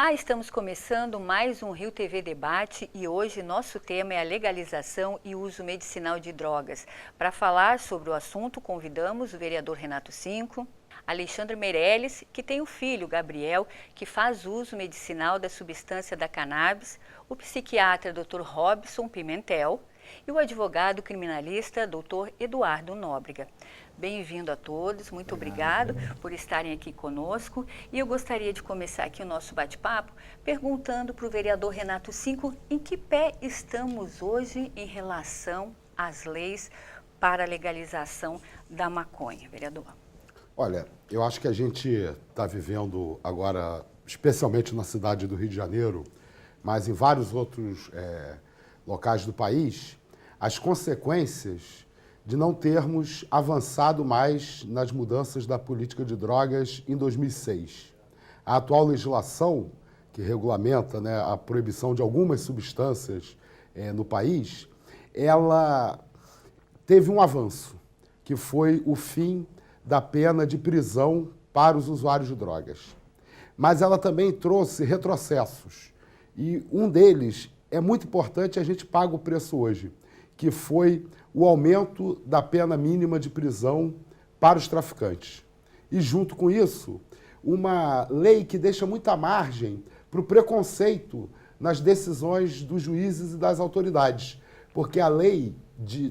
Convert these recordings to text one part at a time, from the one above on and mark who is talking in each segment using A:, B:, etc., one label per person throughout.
A: Olá, estamos começando mais um Rio TV Debate e hoje nosso tema é a legalização e uso medicinal de drogas. Para falar sobre o assunto, convidamos o vereador Renato Cinco, Alexandre Meirelles, que tem o filho, Gabriel, que faz uso medicinal da substância da cannabis, o psiquiatra Dr. Robson Pimentel e o advogado criminalista Dr. Eduardo Nóbrega. Bem-vindo a todos, muito obrigado por estarem aqui conosco. E eu gostaria de começar aqui o nosso bate-papo perguntando para o vereador Renato Cinco em que pé estamos hoje em relação às leis para a legalização da maconha, vereador.
B: Olha, eu acho que a gente está vivendo agora, especialmente na cidade do Rio de Janeiro, mas em vários outros locais do país, as consequências de não termos avançado mais nas mudanças da política de drogas em 2006. A atual legislação, que regulamenta, né, a proibição de algumas substâncias no país, ela teve um avanço, que foi o fim da pena de prisão para os usuários de drogas. Mas ela também trouxe retrocessos, e um deles é muito importante, a gente paga o preço hoje, que foi o aumento da pena mínima de prisão para os traficantes. E, junto com isso, uma lei que deixa muita margem para o preconceito nas decisões dos juízes e das autoridades, porque a lei,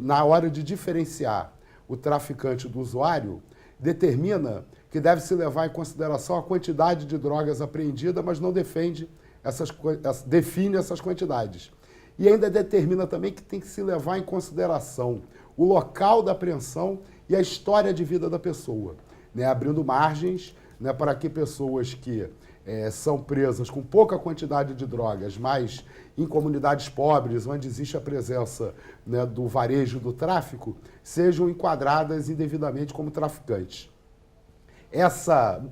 B: na hora de diferenciar o traficante do usuário, determina que deve se levar em consideração a quantidade de drogas apreendida, mas não define essas quantidades. E ainda determina também que tem que se levar em consideração o local da apreensão e a história de vida da pessoa, né? Abrindo margens, né, para que pessoas que são presas com pouca quantidade de drogas, mas em comunidades pobres, onde existe a presença, né, do varejo do tráfico, sejam enquadradas indevidamente como traficantes. Essa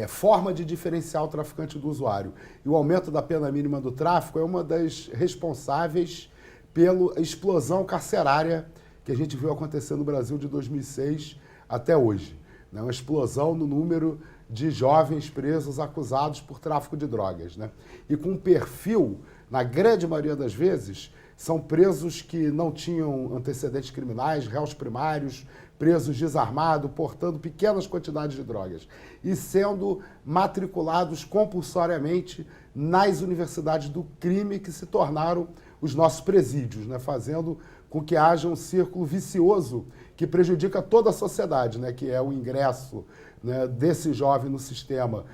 B: forma de diferenciar o traficante do usuário e o aumento da pena mínima do tráfico é uma das responsáveis pela explosão carcerária que a gente viu acontecer no Brasil de 2006 até hoje. Né? Uma explosão no número de jovens presos acusados por tráfico de drogas. Né? E com um perfil, na grande maioria das vezes, são presos que não tinham antecedentes criminais, réus primários, presos desarmados, portando pequenas quantidades de drogas e sendo matriculados compulsoriamente nas universidades do crime que se tornaram os nossos presídios, né? Fazendo com que haja um círculo vicioso que prejudica toda a sociedade, né? Que é o ingresso, né, desse jovem no sistema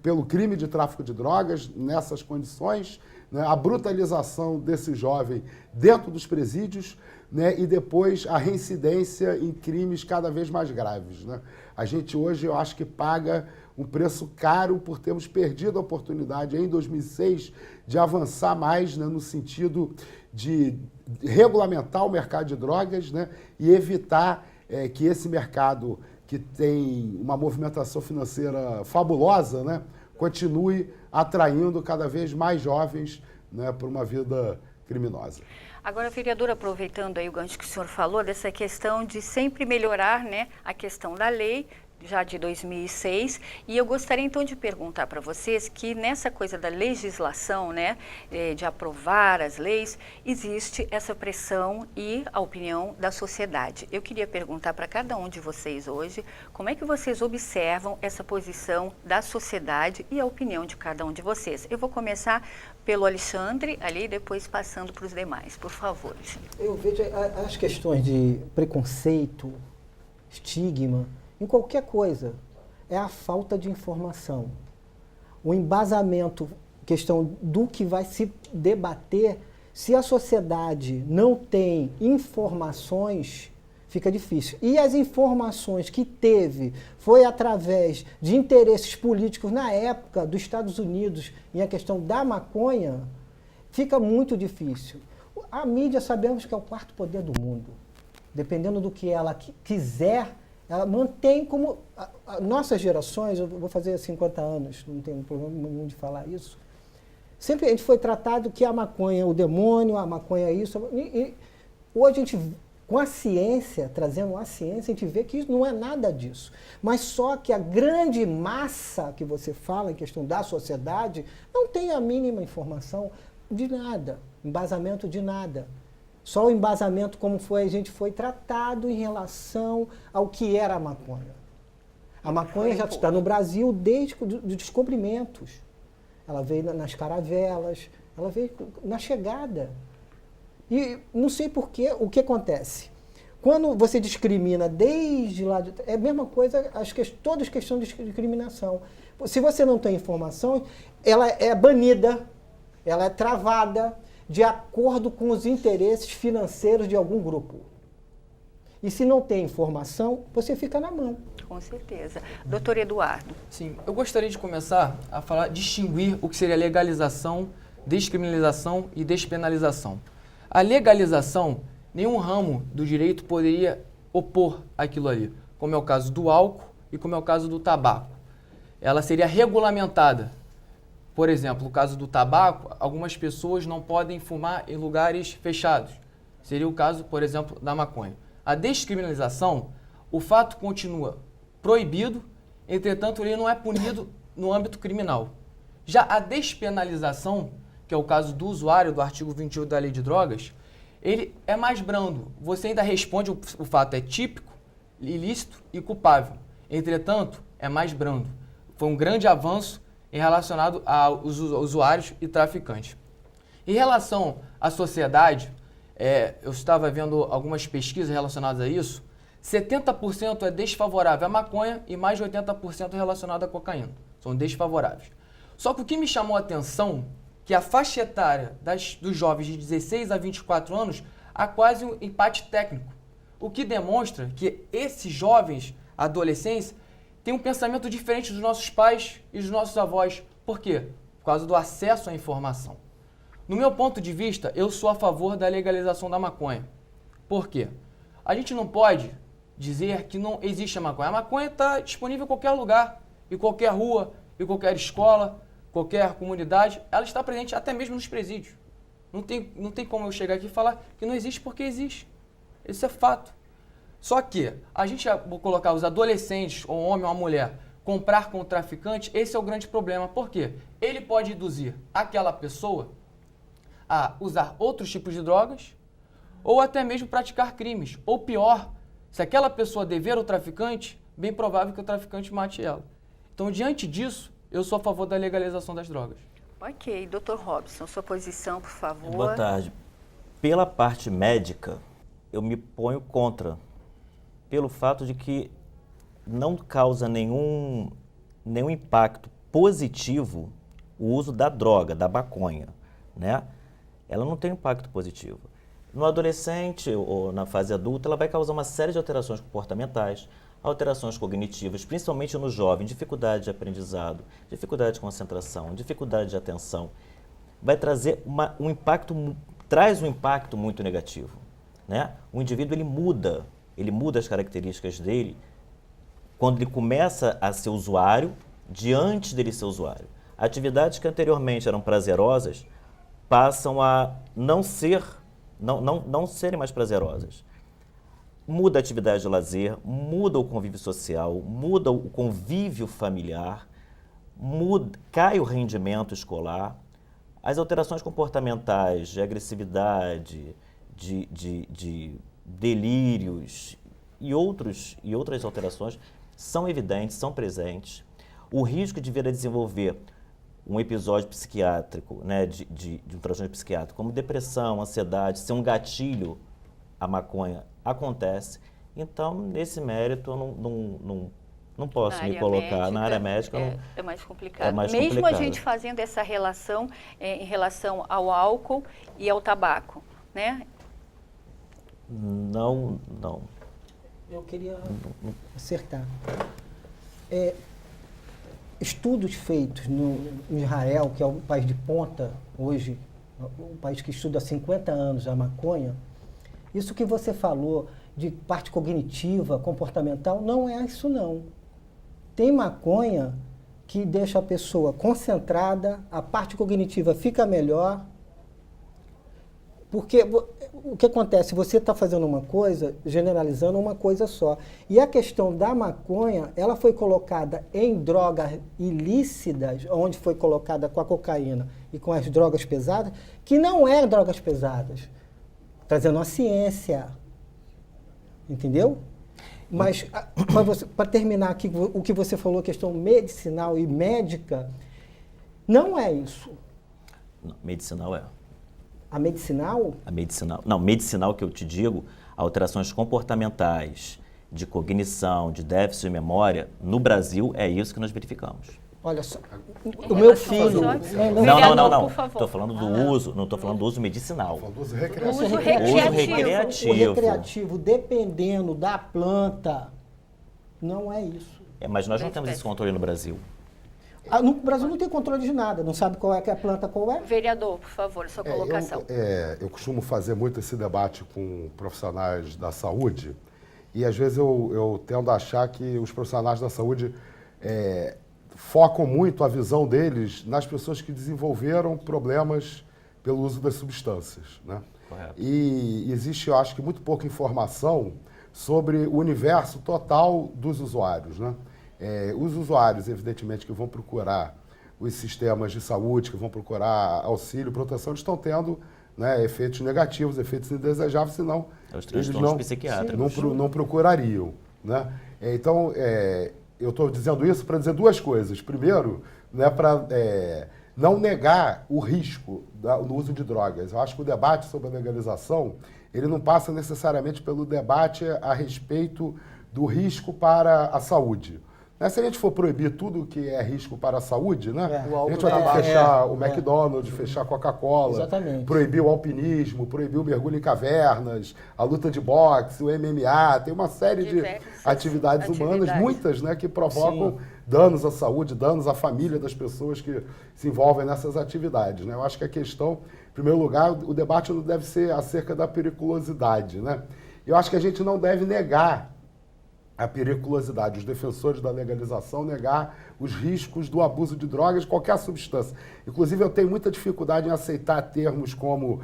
B: pelo crime de tráfico de drogas, nessas condições, né, a brutalização desse jovem dentro dos presídios, né, e depois a reincidência em crimes cada vez mais graves. Né? A gente hoje, eu acho que paga um preço caro por termos perdido a oportunidade em 2006 de avançar mais, né, no sentido de regulamentar o mercado de drogas, né, e evitar que esse mercado, que tem uma movimentação financeira fabulosa, né, continue atraindo cada vez mais jovens, né, para uma vida criminosa.
A: Agora, vereador, aproveitando aí o gancho que o senhor falou, dessa questão de sempre melhorar, né, a questão da lei, já de 2006, e eu gostaria então de perguntar para vocês que nessa coisa da legislação, né, de aprovar as leis, existe essa pressão e a opinião da sociedade. Eu queria perguntar para cada um de vocês hoje, como é que vocês observam essa posição da sociedade e a opinião de cada um de vocês. Eu vou começar pelo Alexandre, ali, depois passando para os demais. Por favor, Alexandre.
C: Eu vejo as questões de preconceito, estigma, em qualquer coisa, é a falta de informação. O embasamento, questão do que vai se debater, se a sociedade não tem informações, fica difícil. E as informações que teve foi através de interesses políticos na época dos Estados Unidos em a questão da maconha, fica muito difícil. A mídia sabemos que é o quarto poder do mundo. Dependendo do que ela quiser, ela mantém como... Nossas gerações, eu vou fazer 50 anos, não tenho problema nenhum de falar isso, sempre a gente foi tratado que a maconha é o demônio, a maconha é isso. E hoje a gente Com a ciência, trazendo a ciência, a gente vê que não é nada disso. Mas só que a grande massa que você fala, em questão da sociedade, não tem a mínima informação de nada, embasamento de nada. Só o embasamento como a gente foi tratado em relação ao que era a maconha. A maconha já está no Brasil desde os descobrimentos. Ela veio nas caravelas, ela veio na chegada. E não sei porquê, o que acontece? Quando você discrimina desde lá, é a mesma coisa, todas questões de discriminação. Se você não tem informação, ela é banida, ela é travada de acordo com os interesses financeiros de algum grupo. E se não tem informação, você fica na mão.
A: Com certeza. Doutor Eduardo.
D: Sim, eu gostaria de começar a distinguir o que seria legalização, descriminalização e despenalização. A legalização, nenhum ramo do direito poderia opor aquilo ali, como é o caso do álcool e como é o caso do tabaco. Ela seria regulamentada. Por exemplo, no caso do tabaco, algumas pessoas não podem fumar em lugares fechados. Seria o caso, por exemplo, da maconha. A descriminalização, o fato continua proibido, entretanto, ele não é punido no âmbito criminal. Já a despenalização, que é o caso do usuário do artigo 28 da Lei de Drogas, ele é mais brando. Você ainda responde, o fato é típico, ilícito e culpável. Entretanto, é mais brando. Foi um grande avanço em relacionado aos usuários e traficantes. Em relação à sociedade, eu estava vendo algumas pesquisas relacionadas a isso, 70% é desfavorável à maconha e mais de 80% relacionado à cocaína. São desfavoráveis. Só que o que me chamou a atenção que a faixa etária dos jovens de 16 a 24 anos há quase um empate técnico, o que demonstra que esses jovens adolescentes têm um pensamento diferente dos nossos pais e dos nossos avós. Por quê? Por causa do acesso à informação. No meu ponto de vista, eu sou a favor da legalização da maconha. Por quê? A gente não pode dizer que não existe a maconha. A maconha está disponível em qualquer lugar, em qualquer rua, em qualquer escola, qualquer comunidade, ela está presente até mesmo nos presídios. Não tem como eu chegar aqui e falar que não existe porque existe. Isso é fato. Só que a gente vou colocar os adolescentes, ou homem ou mulher, comprar com o traficante, esse é o grande problema. Por quê? Ele pode induzir aquela pessoa a usar outros tipos de drogas ou até mesmo praticar crimes. Ou pior, se aquela pessoa dever ao traficante, bem provável que o traficante mate ela. Então, diante disso, eu sou a favor da legalização das drogas.
A: Ok. Dr. Robson, sua posição, por favor.
E: Boa tarde. Pela parte médica, eu me ponho contra, pelo fato de que não causa nenhum impacto positivo o uso da droga, da maconha, né? Ela não tem impacto positivo. No adolescente ou na fase adulta, ela vai causar uma série de alterações comportamentais, alterações cognitivas, principalmente no jovem, dificuldade de aprendizado, dificuldade de concentração, dificuldade de atenção. Vai trazer traz um impacto muito negativo, né? O indivíduo ele muda as características dele quando ele começa a ser usuário, diante dele ser usuário. Atividades que anteriormente eram prazerosas passam a não serem mais prazerosas. Muda a atividade de lazer, muda o convívio social, muda o convívio familiar, cai o rendimento escolar, as alterações comportamentais de agressividade, de delírios e outras alterações são evidentes, são presentes. O risco de vir a desenvolver um episódio psiquiátrico, né, de um transtorno psiquiátrico, como depressão, ansiedade, ser um gatilho, a maconha acontece. Então, nesse mérito, eu não posso me colocar. Na área médica
A: é mais complicado.
E: É mais
A: Mesmo
E: complicado.
A: A gente fazendo essa relação em relação ao álcool e ao tabaco, né?
E: Não.
C: Eu queria acertar. Estudos feitos no Israel, que é um país de ponta hoje, um país que estuda há 50 anos a maconha, isso que você falou de parte cognitiva, comportamental, não é isso não. Tem maconha que deixa a pessoa concentrada, a parte cognitiva fica melhor, Porque o que acontece? Você está fazendo uma coisa, generalizando uma coisa só. E a questão da maconha, ela foi colocada em drogas ilícitas, onde foi colocada com a cocaína e com as drogas pesadas, que não é drogas pesadas. Trazendo a ciência. Entendeu? Mas, para terminar aqui, o que você falou, questão medicinal e médica, não é isso.
E: Não, medicinal é.
C: A medicinal?
E: A medicinal. Não, medicinal que eu te digo, alterações comportamentais, de cognição, de déficit de memória, no Brasil é isso que nós verificamos.
C: Olha só, o meu filho...
E: Não.
A: Por favor.
E: Estou falando do uso, não estou falando do uso medicinal.
B: Do uso
A: Uso
B: recreativo.
A: recreativo.
C: O recreativo, dependendo da planta, não é isso.
E: Mas nós não temos esse controle no Brasil.
C: No Brasil não tem controle de nada, não sabe qual é que é a planta, qual é.
A: Vereador, por favor, sua colocação.
B: Eu costumo fazer muito esse debate com profissionais da saúde e às vezes eu tendo a achar que os profissionais da saúde focam muito a visão deles nas pessoas que desenvolveram problemas pelo uso das substâncias, né?
E: Correto.
B: E existe, eu acho que, muito pouca informação sobre o universo total dos usuários, né? Os usuários, evidentemente, que vão procurar os sistemas de saúde, que vão procurar auxílio, proteção, eles estão tendo, né, efeitos negativos, efeitos indesejáveis, senão
E: Os
B: eles
E: transtornos psiquiátricos.
B: não procurariam, né? Então, eu estou dizendo isso para dizer duas coisas. Primeiro, né, para não negar o risco no uso de drogas. Eu acho que o debate sobre a legalização, ele não passa necessariamente pelo debate a respeito do risco para a saúde. Né? Se a gente for proibir tudo que é risco para a saúde, né? A gente vai ter que fechar o McDonald's, fechar a Coca-Cola,
C: Exatamente.
B: proibir o alpinismo, proibir o mergulho em cavernas, a luta de boxe, o MMA, tem uma série de atividades humanas, muitas, né, que provocam danos à saúde, danos à família das pessoas que se envolvem nessas atividades, né? Eu acho que a questão, em primeiro lugar, o debate não deve ser acerca da periculosidade, né? Eu acho que a gente não deve negar a periculosidade, os defensores da legalização negar os riscos do abuso de drogas, de qualquer substância. Inclusive, eu tenho muita dificuldade em aceitar termos como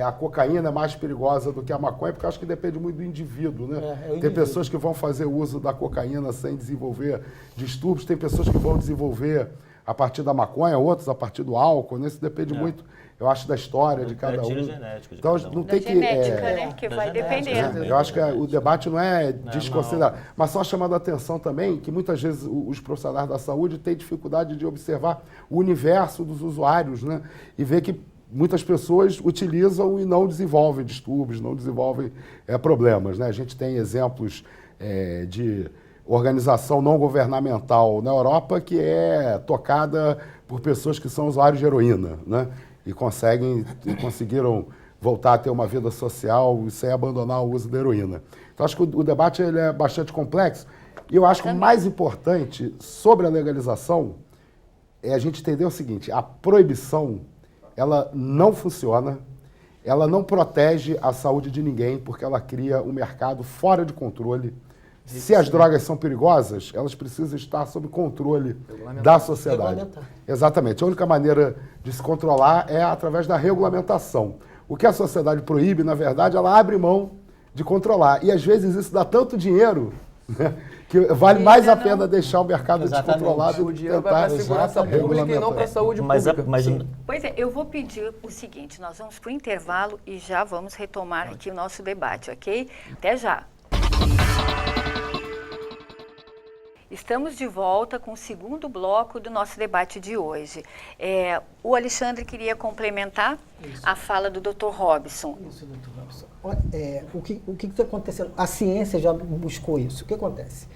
B: a cocaína é mais perigosa do que a maconha, porque eu acho que depende muito do indivíduo, né? Tem pessoas que vão fazer uso da cocaína sem desenvolver distúrbios, tem pessoas que vão desenvolver a partir da maconha, outros a partir do álcool, né? Isso depende muito, eu acho, da história de cada um. Então, não tem que...
A: né? Que vai dependendo.
B: Eu acho que o debate não é desconsiderar, mas só chamando a atenção também que muitas vezes os profissionais da saúde têm dificuldade de observar o universo dos usuários, né? E ver que muitas pessoas utilizam e não desenvolvem distúrbios, não desenvolvem problemas, né? A gente tem exemplos de organização não governamental na Europa que é tocada por pessoas que são usuários de heroína, né? E conseguiram voltar a ter uma vida social sem abandonar o uso da heroína. Então, acho que o debate ele é bastante complexo. E eu acho que o mais importante sobre a legalização é a gente entender o seguinte: a proibição, ela não funciona, ela não protege a saúde de ninguém, porque ela cria um mercado fora de controle. Se as drogas são perigosas, elas precisam estar sob controle da sociedade. Exatamente. A única maneira de se controlar é através da regulamentação. O que a sociedade proíbe, na verdade, ela abre mão de controlar. E, às vezes, isso dá tanto dinheiro, né, que vale mais a pena deixar o mercado descontrolado
D: do que tentar para a segurança pública e não para a saúde pública.
A: Pois é, eu vou pedir o seguinte, nós vamos para o intervalo e já vamos retomar aqui o nosso debate, ok? Até já. Estamos de volta com o segundo bloco do nosso debate de hoje. O Alexandre queria complementar a fala do Dr. Robson.
C: Isso, Dr. Robson. O que está acontecendo? A ciência já buscou isso. O que acontece?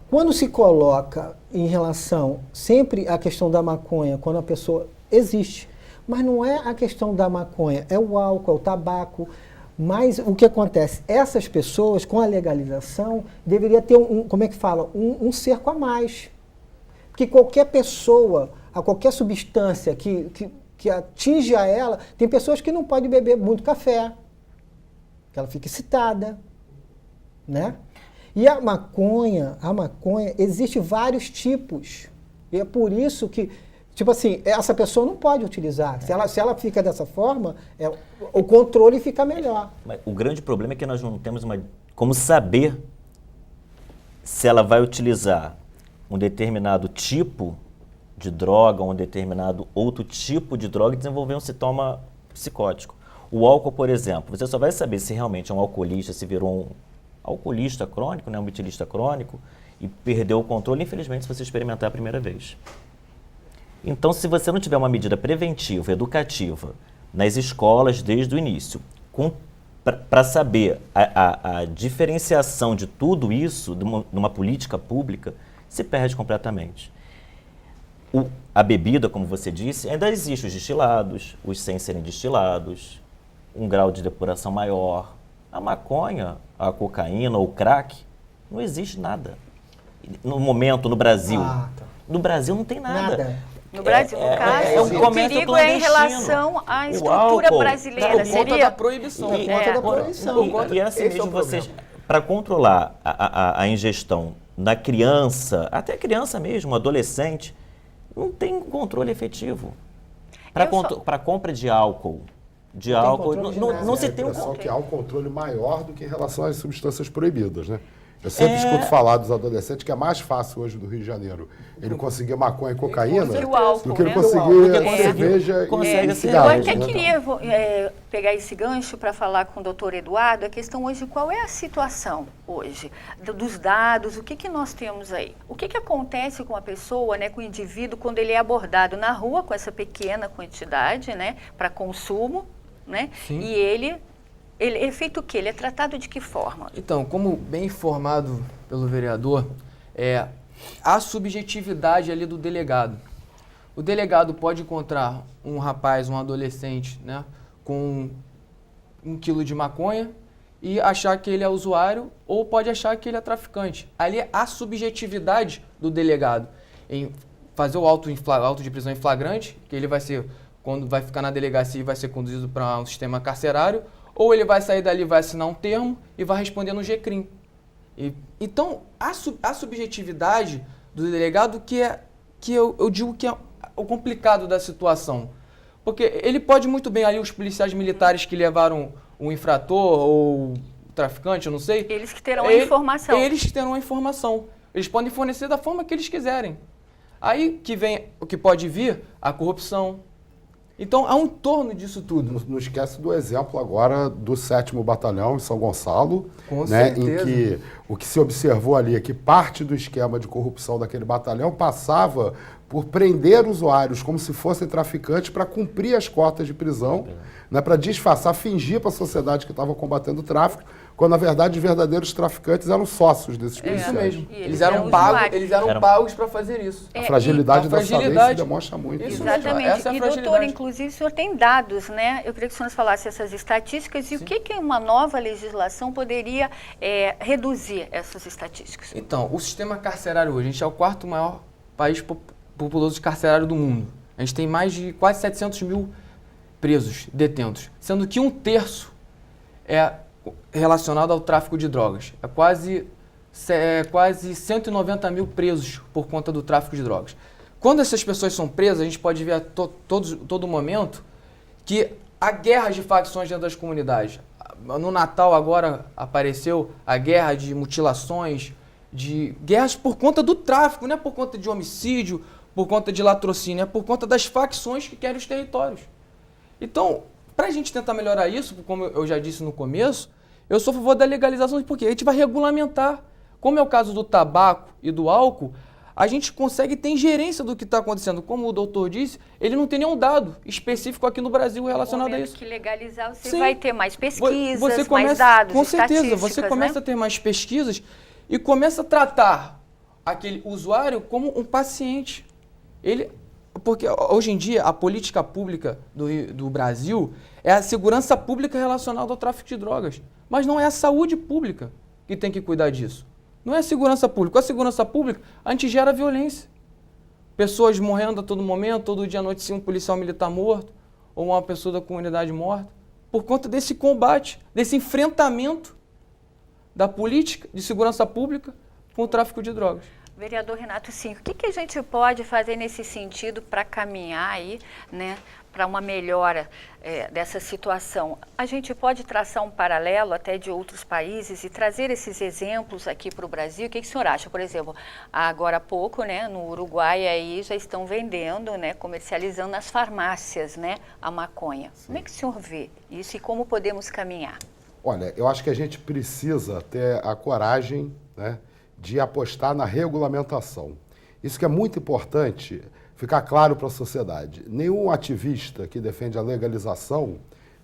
C: Quando se coloca em relação sempre a questão da maconha, quando a pessoa existe, mas não é a questão da maconha, é o álcool, é o tabaco. Mas o que acontece? Essas pessoas, com a legalização, deveria ter um cerco a mais. Porque qualquer pessoa, a qualquer substância que atinge a ela, tem pessoas que não podem beber muito café, que ela fica excitada, né? E a maconha, existe vários tipos. E é por isso que Tipo assim, essa pessoa não pode utilizar. Se ela fica dessa forma, o controle fica melhor.
E: Mas o grande problema é que nós não temos como saber se ela vai utilizar um determinado tipo de droga, um determinado outro tipo de droga e desenvolver um sintoma psicótico. O álcool, por exemplo, você só vai saber se realmente é um alcoolista, se virou um alcoolista crônico, né, um metilista crônico, e perdeu o controle, infelizmente, se você experimentar a primeira vez. Então, se você não tiver uma medida preventiva, educativa, nas escolas desde o início, para saber a diferenciação de tudo isso, numa política pública, se perde completamente. A bebida, como você disse, ainda existe os destilados, os sem serem destilados, um grau de depuração maior. A maconha, a cocaína ou o crack, não existe nada. No momento, no Brasil. No Brasil não tem nada.
A: No Brasil, no caso, o perigo é em relação à estrutura brasileira.
D: Por conta da proibição.
C: Por conta da proibição.
E: E assim mesmo, vocês, para controlar a ingestão na criança, até criança mesmo, adolescente, não tem controle efetivo. Para compra de álcool, não se tem um
B: controle. Só que há um controle maior do que em relação às substâncias proibidas, né? Eu sempre escuto falar dos adolescentes que é mais fácil hoje no Rio de Janeiro ele conseguir maconha e cocaína do que ele conseguir cerveja e cigarro.
A: Eu até queria pegar esse gancho para falar com o doutor Eduardo. A questão hoje, qual é a situação hoje dos dados, o que nós temos aí? O que acontece com a pessoa, né, com o indivíduo, quando ele é abordado na rua com essa pequena quantidade, né, para consumo, né, e ele é feito o quê? Ele é tratado de que forma?
D: Então, como bem informado pelo vereador, a subjetividade ali do delegado. O delegado pode encontrar um rapaz, um adolescente, né, com 1 quilo de maconha e achar que ele é usuário ou pode achar que ele é traficante. Ali é a subjetividade do delegado em fazer o auto de prisão em flagrante, que ele vai ser, quando vai ficar na delegacia, vai ser conduzido para um sistema carcerário, ou ele vai sair dali, vai assinar um termo e vai responder no GCRIM. Então, a subjetividade do delegado que eu digo que é o complicado da situação. Porque ele pode muito bem ali, os policiais militares que levaram o infrator ou o traficante, eu não sei.
A: Eles que terão a informação.
D: Eles que terão a informação. Eles podem fornecer da forma que eles quiserem. Aí que vem o que pode vir, a corrupção. Então, há um torno disso tudo.
B: Não esquece do exemplo agora do 7º Batalhão em São Gonçalo,
D: Com
B: né,
D: certeza.
B: em que o que se observou ali é que parte do esquema de corrupção daquele batalhão passava por prender usuários como se fossem traficantes para cumprir as cotas de prisão, né, para disfarçar, fingir para a sociedade que estava combatendo o tráfico, quando na verdade os verdadeiros traficantes eram sócios desses policiais.
D: Isso mesmo.
A: E
D: Eles eram pagos para fazer isso.
B: A fragilidade dessa lei se demonstra muito.
D: Isso
B: né?
A: Exatamente.
D: Essa é a
A: E, doutor,
D: fragilidade.
A: inclusive, o senhor tem dados, né? Eu queria que o senhor nos falasse essas estatísticas e o que uma nova legislação poderia reduzir essas estatísticas.
D: Então, o sistema carcerário hoje, a gente é o 4º maior país populoso carcerário do mundo. A gente tem mais de quase 700 mil presos, detentos, sendo que 1/3 é relacionado ao tráfico de drogas. É quase 190 mil presos por conta do tráfico de drogas. Quando essas pessoas são presas, a gente pode ver a todo momento que há guerras de facções dentro das comunidades. No Natal agora apareceu a guerra de mutilações, de guerras por conta do tráfico, não é por conta de homicídio, por conta de latrocínio, é por conta das facções que querem os territórios. Então, para a gente tentar melhorar isso, como eu já disse no começo, eu sou a favor da legalização, porque a gente vai regulamentar. Como é o caso do tabaco e do álcool, a gente consegue ter ingerência do que está acontecendo. Como o doutor disse, ele não tem nenhum dado específico aqui no Brasil relacionado a isso.
A: Que legalizar, você
D: Sim.
A: vai ter mais pesquisas,
D: Você começa,
A: mais dados,
D: com certeza,
A: estatísticas,
D: você começa a ter mais pesquisas e começa a tratar aquele usuário como um paciente. Porque hoje em dia a política pública do Brasil é a segurança pública relacionada ao tráfico de drogas. Mas não é a saúde pública que tem que cuidar disso. Não é a segurança pública. Com a segurança pública, a gente gera violência. Pessoas morrendo a todo momento, todo dia à noite, um policial militar morto, ou uma pessoa da comunidade morta, por conta desse combate, desse enfrentamento da política de segurança pública com o tráfico de drogas.
A: Vereador Renato Cinco, o que a gente pode fazer nesse sentido para caminhar aí, né, para uma melhora dessa situação? A gente pode traçar um paralelo até de outros países e trazer esses exemplos aqui para o Brasil? O que o senhor acha? Por exemplo, agora há pouco, né, no Uruguai aí já estão vendendo, né, comercializando nas farmácias, né, a maconha. Sim. Como é que o senhor vê isso e como podemos caminhar?
B: Olha, eu acho que a gente precisa ter a coragem, né, de apostar na regulamentação. Isso que é muito importante ficar claro para a sociedade. Nenhum ativista que defende a legalização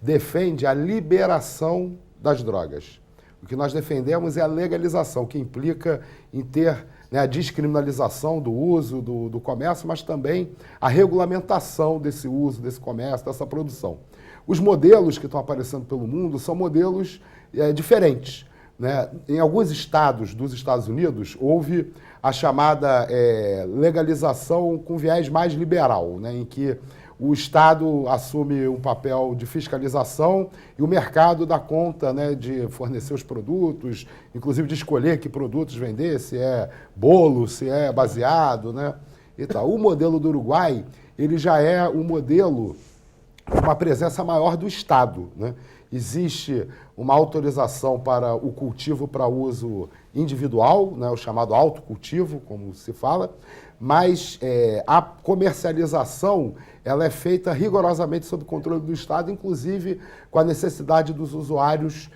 B: defende a liberação das drogas. O que nós defendemos é a legalização, que implica em ter, né, a descriminalização do uso, do comércio, mas também a regulamentação desse uso, desse comércio, dessa produção. Os modelos que estão aparecendo pelo mundo são modelos diferentes, né? Em alguns estados dos Estados Unidos, houve a chamada legalização com viés mais liberal, né? Em que o Estado assume um papel de fiscalização e o mercado dá conta, né, de fornecer os produtos, inclusive de escolher que produtos vender, se é bolo, se é baseado, né? E tal. O modelo do Uruguai, ele já é um modelo com uma presença maior do Estado, né? Existe uma autorização para o cultivo para uso individual, né, o chamado autocultivo, como se fala, mas a comercialização ela é feita rigorosamente sob controle do Estado, inclusive com a necessidade dos usuários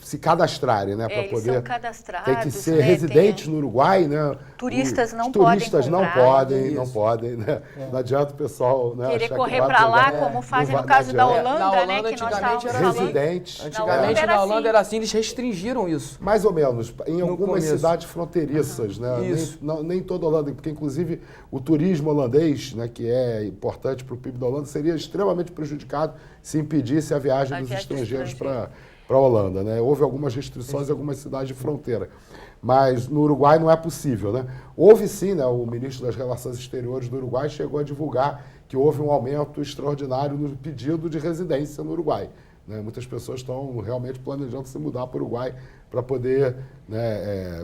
B: se cadastrarem, né, para poder.
A: São cadastrados,
B: tem que ser,
A: né,
B: residentes no Uruguai, né?
A: Turistas não
B: turistas
A: podem
B: não podem, né? Não adianta o pessoal, né,
A: querer
B: achar
A: correr
B: que
A: para lá,
B: jogar,
A: como fazem
B: não
A: no
B: vai-
A: caso
B: não
A: da
B: adianta.
A: Holanda,
D: Na Holanda,
A: né, que nós
D: antigamente,
A: estávamos
D: era
A: falando.
B: Residentes.
D: Antigamente
A: era
D: na Holanda
A: assim.
D: era assim, eles restringiram isso.
B: Mais ou menos, em
D: No
B: algumas
D: começo.
B: cidades fronteiriças, né?
D: Isso.
B: Nem toda a Holanda, porque inclusive o turismo holandês, né, que é importante para o PIB da Holanda, seria extremamente prejudicado se impedisse a viagem dos estrangeiros para a Holanda, né? Houve algumas restrições em algumas cidades de fronteira, mas no Uruguai não é possível, né? Houve sim, né? O ministro das Relações Exteriores do Uruguai chegou a divulgar que houve um aumento extraordinário no pedido de residência no Uruguai, né? Muitas pessoas estão realmente planejando se mudar para o Uruguai para poder, né,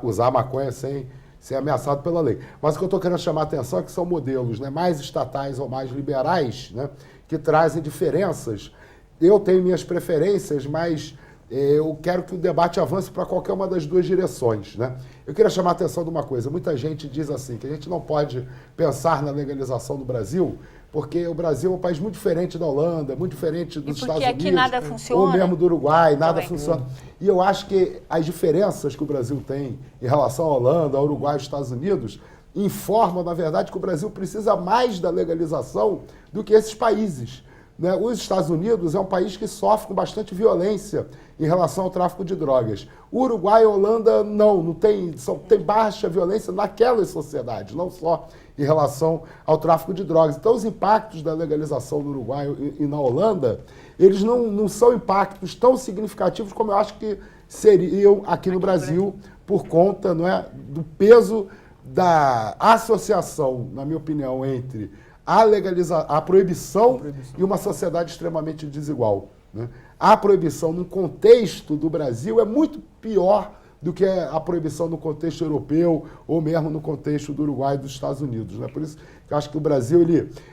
B: usar maconha sem ser ameaçado pela lei. Mas o que eu estou querendo chamar a atenção é que são modelos, né, mais estatais ou mais liberais, né, que trazem diferenças. Eu tenho minhas preferências, mas eu quero que o debate avance para qualquer uma das duas direções, né? Eu queria chamar a atenção de uma coisa. Muita gente diz assim, que a gente não pode pensar na legalização do Brasil, porque o Brasil é um país muito diferente da Holanda, muito diferente dos Estados Unidos.
A: Porque aqui nada funciona.
B: Ou mesmo do Uruguai, nada
A: Também.
B: funciona. E eu acho que as diferenças que o Brasil tem em relação à Holanda, ao Uruguai e aos Estados Unidos informam, na verdade, que o Brasil precisa mais da legalização do que esses países, né? Os Estados Unidos é um país que sofre com bastante violência em relação ao tráfico de drogas. O Uruguai e a Holanda não tem baixa violência naquelas sociedades, não só em relação ao tráfico de drogas. Então, os impactos da legalização no Uruguai e na Holanda, eles não são impactos tão significativos como eu acho que seriam aqui no Brasil, por conta, não é, do peso da associação, na minha opinião, entre a proibição e uma sociedade extremamente desigual, né? A proibição no contexto do Brasil é muito pior do que a proibição no contexto europeu ou mesmo no contexto do Uruguai e dos Estados Unidos, né? Por isso que eu acho que o Brasil,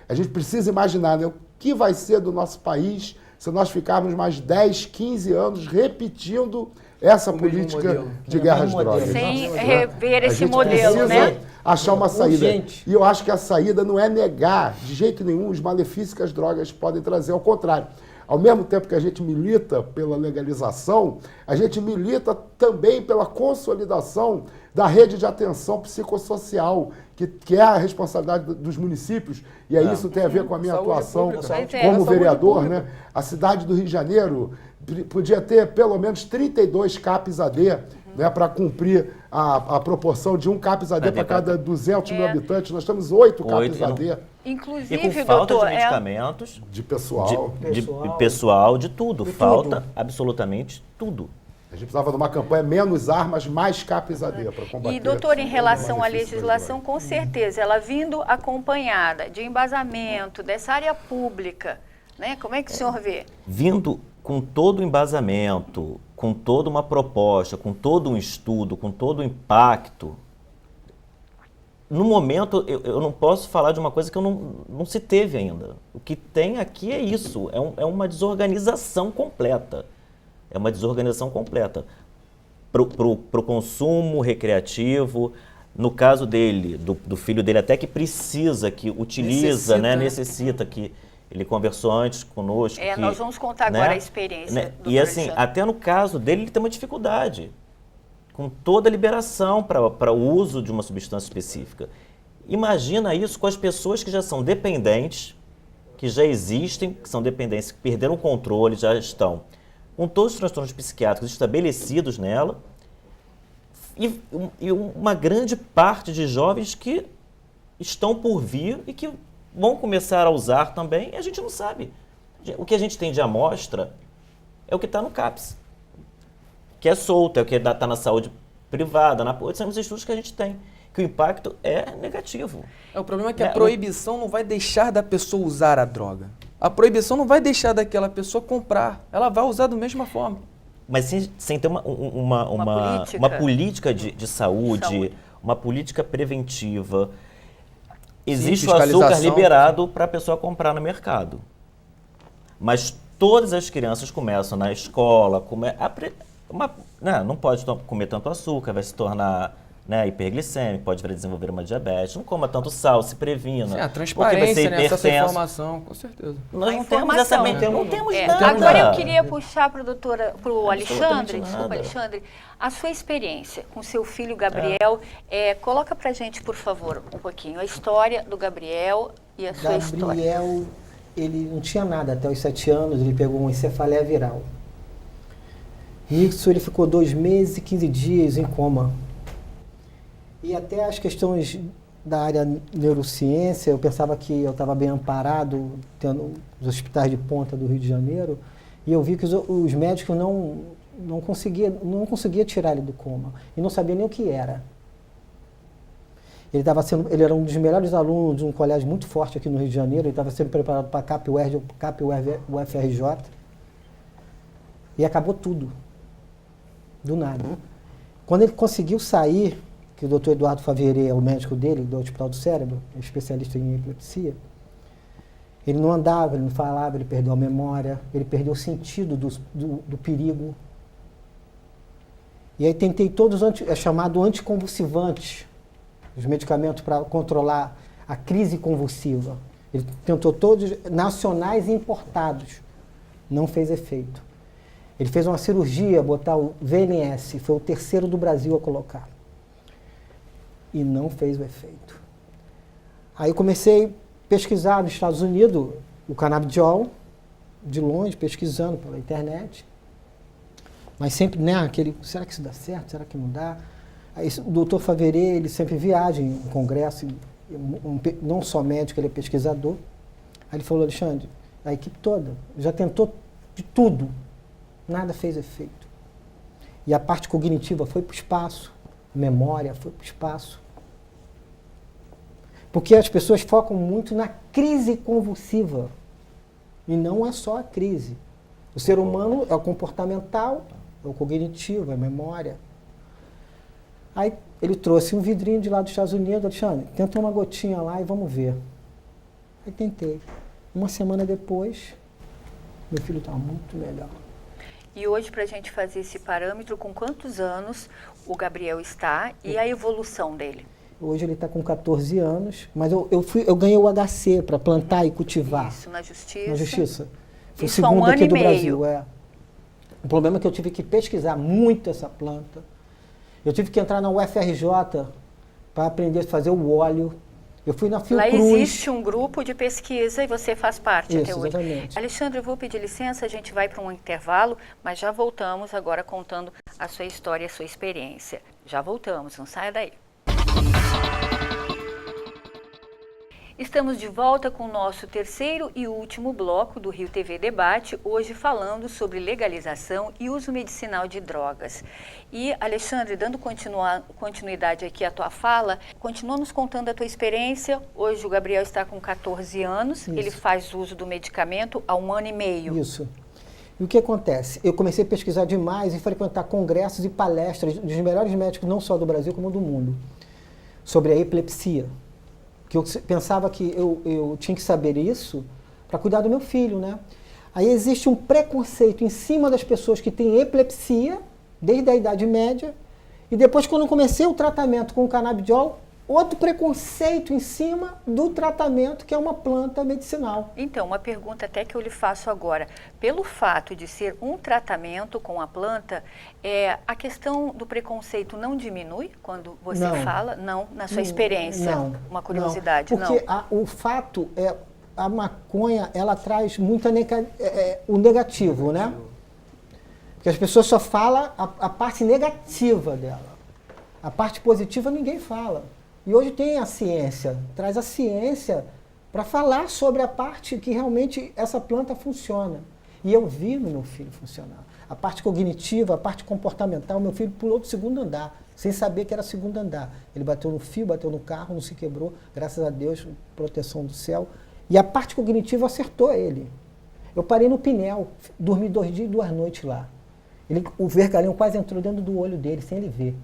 B: a gente precisa imaginar, né, o que vai ser do nosso país se nós ficarmos mais 10, 15 anos repetindo essa política de guerra às drogas.
A: Sem rever
B: A
A: esse
B: gente
A: modelo,
B: precisa
A: né?
B: achar uma saída.
C: Urgente.
B: E eu acho que a saída não é negar de jeito nenhum os malefícios que as drogas podem trazer, ao contrário. Ao mesmo tempo que a gente milita pela legalização, a gente milita também pela consolidação da rede de atenção psicossocial, que é a responsabilidade dos municípios, e aí isso tem a ver com a minha
D: Saúde
B: atuação
D: pública.
B: como
D: Saúde
B: vereador,
D: pública.
B: né? A cidade do Rio de Janeiro podia ter pelo menos 32 CAPs AD, né, para cumprir a proporção de um CAPs AD para cada 200 mil habitantes. Nós temos 8 CAPs AD
A: Inclusive,
E: E com falta
A: doutor,
E: de medicamentos,
B: de pessoal.
E: de pessoal, de tudo.
C: De
E: Falta
C: tudo.
E: absolutamente tudo.
B: A gente precisava de uma campanha menos armas, mais CAPs AD para combater.
A: E, doutor, em relação à
B: malefícios das
A: legislação,
B: drogas.
A: com certeza, ela vindo acompanhada de embasamento dessa área pública, né? Como é que o senhor vê?
E: Vindo com todo o embasamento, com toda uma proposta, com todo um estudo, com todo o impacto, no momento, eu não posso falar de uma coisa que eu não se teve ainda. O que tem aqui é isso, é uma desorganização completa. É uma desorganização completa. Pro consumo recreativo, no caso dele, do filho dele, até que precisa, que utiliza, necessita que ele conversou antes conosco.
A: Nós vamos contar agora a experiência.
E: E assim, até no caso dele, ele tem uma dificuldade com toda a liberação para o uso de uma substância específica. Imagina isso com as pessoas que já são dependentes, que já existem, que são dependentes, que perderam o controle, já estão com todos os transtornos psiquiátricos estabelecidos nela, e uma grande parte de jovens que estão por vir e que vão começar a usar também, e a gente não sabe. O que a gente tem de amostra é o que está no CAPS, que é solto, é o que está na saúde privada, são os estudos que a gente tem, que o impacto é negativo.
D: O problema é que a proibição não vai deixar da pessoa usar a droga. A proibição não vai deixar daquela pessoa comprar. Ela vai usar da mesma forma.
E: Mas sem ter uma política de saúde, uma política preventiva. Existe o açúcar liberado para a pessoa comprar no mercado. Mas todas as crianças começam na escola, não pode comer tanto açúcar, vai se tornar hiperglicêmico, pode vir a desenvolver uma diabetes. Não coma tanto sal, se previna.
D: Sim, a transparência, essa informação, com certeza.
E: Nós não temos essa mente, não temos nada.
A: Agora eu queria puxar para o Alexandre, desculpa, Alexandre, a sua experiência com seu filho Gabriel. Coloca para a gente, por favor, um pouquinho a história do Gabriel e a sua história.
C: Gabriel, ele não tinha nada até os 7 anos, ele pegou uma encefaleia viral. Nisso ele ficou 2 meses e 15 dias em coma. E até as questões da área neurociência, eu pensava que eu estava bem amparado, tendo os hospitais de ponta do Rio de Janeiro, e eu vi que os médicos não conseguia tirar ele do coma, e não sabia nem o que era. Ele era um dos melhores alunos de um colégio muito forte aqui no Rio de Janeiro, ele estava sendo preparado para a CAP, UFRJ, e acabou tudo, do nada. Quando ele conseguiu sair, que o Dr. Eduardo Favieré é o médico dele, do Hospital do Cérebro, é especialista em epilepsia, ele não andava, ele não falava, ele perdeu a memória, ele perdeu o sentido do perigo. E aí tentei todos os chamado anticonvulsivantes, os medicamentos para controlar a crise convulsiva. Ele tentou todos, nacionais e importados, não fez efeito. Ele fez uma cirurgia, botar o VNS, foi o terceiro do Brasil a colocar. E não fez o efeito. Aí eu comecei a pesquisar nos Estados Unidos o canabidiol, de longe, pesquisando pela internet. Mas sempre, será que isso dá certo? Será que não dá? Aí o doutor Favieré, ele sempre viaja em congresso, não só médico, ele é pesquisador. Aí ele falou, Alexandre, a equipe toda já tentou de tudo, nada fez efeito. E a parte cognitiva foi para o espaço, memória foi para o espaço. Porque as pessoas focam muito na crise convulsiva. E não é só a crise. O ser humano é o comportamental, é o cognitivo, é a memória. Aí ele trouxe um vidrinho de lá dos Estados Unidos, Alexandre, tenta uma gotinha lá e vamos ver. Aí tentei. Uma semana depois, meu filho estava muito melhor.
A: E hoje, para a gente fazer esse parâmetro, com quantos anos o Gabriel está e a evolução dele?
C: Hoje ele está com 14 anos, mas eu ganhei o HC para plantar e cultivar.
A: Isso, na Justiça.
C: Na Justiça. Foi
A: Isso
C: o segundo
A: há 1 ano
C: aqui
A: e
C: do
A: meio.
C: Brasil, O problema é que eu tive que pesquisar muito essa planta. Eu tive que entrar na UFRJ para aprender a fazer o óleo. Eu fui na Fiocruz.
A: Lá existe um grupo de pesquisa e você faz parte até hoje.
C: Exatamente.
A: Alexandre, eu vou pedir licença, a gente vai para um intervalo, mas já voltamos agora contando a sua história, a sua experiência. Já voltamos, não saia daí. Estamos de volta com o nosso terceiro e último bloco do Rio TV Debate, hoje falando sobre legalização e uso medicinal de drogas. E, Alexandre, dando continuidade aqui à tua fala, continua nos contando a tua experiência. Hoje o Gabriel está com 14 anos,
C: Isso.
A: Ele faz uso do medicamento há 1 ano e meio.
C: Isso. E o que acontece? Eu comecei a pesquisar demais e frequentar congressos e palestras dos melhores médicos, não só do Brasil, como do mundo. sobre a epilepsia. Porque eu pensava que eu tinha que saber isso para cuidar do meu filho, né? Aí existe um preconceito em cima das pessoas que têm epilepsia, desde a Idade Média, e depois, quando eu comecei o tratamento com o canabidiol, outro preconceito em cima do tratamento, que é uma planta medicinal.
A: Então, uma pergunta até que eu lhe faço agora. Pelo fato de ser um tratamento com a planta, a questão do preconceito não diminui quando você
C: Não.
A: fala? Não, na sua experiência?
C: Não.
A: Uma curiosidade,
C: não. Porque o fato é, a maconha, ela traz muito o negativo, né? Porque as pessoas só falam a parte negativa dela. A parte positiva ninguém fala. E hoje tem a ciência, traz a ciência para falar sobre a parte que realmente essa planta funciona. E eu vi no meu filho funcionar. A parte cognitiva, a parte comportamental, meu filho pulou do segundo andar, sem saber que era segundo andar. Ele bateu no fio, bateu no carro, não se quebrou, graças a Deus, proteção do céu. E a parte cognitiva acertou ele. Eu parei no Pinel, dormi 2 dias e 2 noites lá. O vergalhão quase entrou dentro do olho dele, sem ele ver.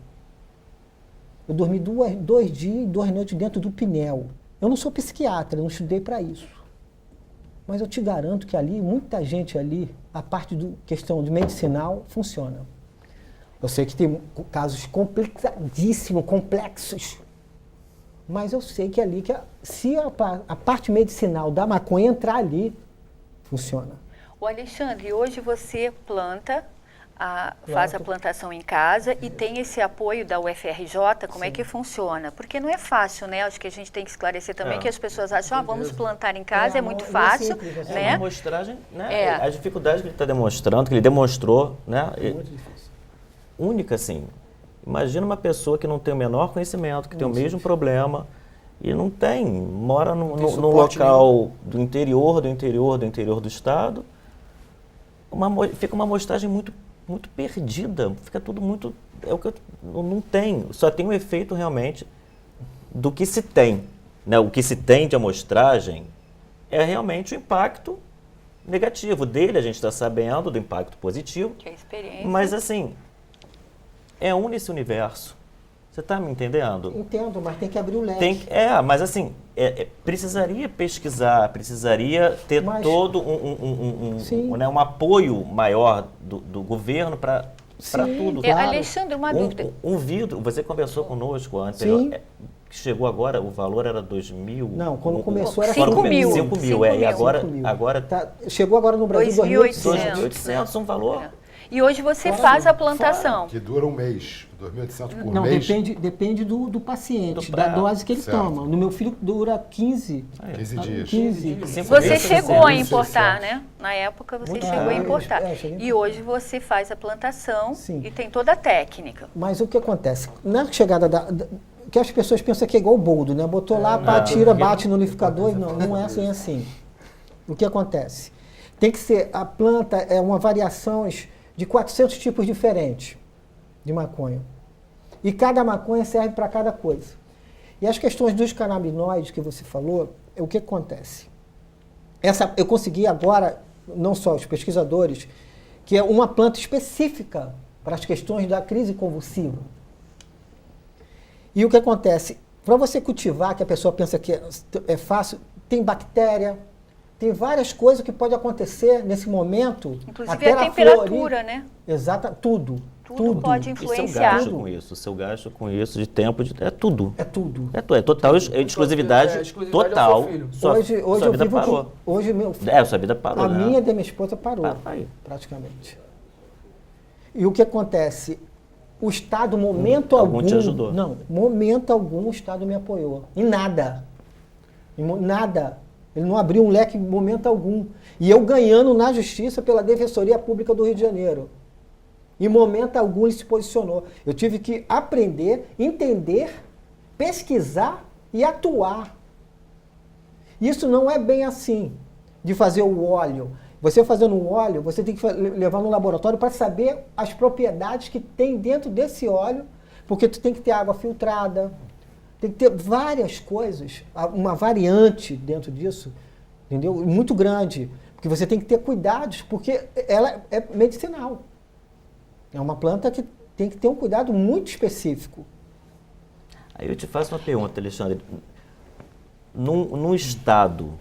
C: Eu dormi 2 dias e 2 noites dentro do Pinel. Eu não sou psiquiatra, eu não estudei para isso. Mas eu te garanto que ali, muita gente ali, a parte da questão de medicinal, funciona. Eu sei que tem casos complicadíssimos, complexos. Mas eu sei que ali, se a parte medicinal da maconha entrar ali, funciona.
A: O Alexandre, hoje você planta, faz a plantação em casa e tem esse apoio da UFRJ, como é que funciona? Porque não é fácil, né? Acho que a gente tem que esclarecer também que as pessoas acham, vamos plantar em casa, é muito fácil,
C: simples,
A: né?
E: É uma amostragem, né? A dificuldade que ele está demonstrando, que ele demonstrou, né?
C: É muito difícil.
E: Única, assim. Imagina uma pessoa que não tem o menor conhecimento, que tem o mesmo problema e não tem, mora num local do interior do estado, fica uma amostragem muito perdida, fica tudo muito, não tem, só tem um efeito realmente do que se tem, né? O que se tem de amostragem é realmente o impacto negativo dele, a gente está sabendo do impacto positivo,
A: Que é a experiência.
E: mas assim, é um nesse universo. Você está me entendendo?
C: Entendo, mas tem que abrir o leque.
E: Mas assim, precisaria pesquisar, precisaria ter todo um apoio maior do governo para tudo.
C: Claro.
A: Alexandre, uma dúvida.
E: Um vidro, você conversou conosco antes,
C: Sim.
E: que chegou agora, o valor era 2.000.
C: Não, quando começou era
A: 5 mil.
E: 5 mil, e agora
C: chegou agora no Brasil
A: 2.800.
E: 2.800, um valor.
A: E hoje você faz a plantação.
B: Que dura um mês, 2.800 por
C: Não,
B: mês.
C: depende do paciente,
E: Do
C: da
E: prazo.
C: dose que ele
B: Certo.
C: toma. No meu filho dura 15
B: 15 dias.
C: 15.
A: Você chegou a
B: 1.600.
A: importar, né? Na época você
C: Muito
A: chegou a
C: bem.
A: importar.
C: Cheguei a
A: E hoje você faz a plantação
C: Sim.
A: e tem toda a técnica.
C: Mas o que acontece? Na chegada que as pessoas pensam que é igual o boldo, né? Botou lá, tira, bate no liquidificador. Não é assim. O que acontece? Tem que ser, a planta é uma variação de 400 tipos diferentes de maconha. E cada maconha serve para cada coisa. E as questões dos canabinoides que você falou, o que acontece? Eu consegui agora, não só os pesquisadores, que é uma planta específica para as questões da crise convulsiva. E o que acontece? Para você cultivar, que a pessoa pensa que é fácil, tem bactéria, tem várias coisas que podem acontecer nesse momento.
A: Inclusive
C: até
A: a
C: na
A: temperatura,
C: florir.
A: né?
C: Exato, tudo.
A: Tudo pode
E: E seu
A: influenciar.
E: gasto com isso, de tempo, é tudo.
C: É tudo.
E: É total, exclusividade total.
D: ao seu filho.
C: Hoje
E: sua
C: eu
E: vida
C: vivo
E: parou.
C: com, hoje meu filho,
E: Sua vida parou,
C: a
E: né?
C: minha e da minha esposa parou,
E: Aí.
C: praticamente. E o que acontece? O Estado, momento algum...
E: te ajudou.
C: Não, momento algum o Estado me apoiou. Em nada. Nada. Ele não abriu um leque em momento algum. E eu ganhando na justiça pela Defensoria Pública do Rio de Janeiro. Em momento algum ele se posicionou. Eu tive que aprender, entender, pesquisar e atuar. Isso não é bem assim, de fazer o óleo. Você fazendo o óleo, você tem que levar no laboratório para saber as propriedades que tem dentro desse óleo, porque tu tem que ter água filtrada, tem que ter várias coisas, uma variante dentro disso, entendeu? Muito grande, porque você tem que ter cuidados, porque ela é medicinal. É uma planta que tem que ter um cuidado muito específico.
E: Aí eu te faço uma pergunta, Alexandre. Num estado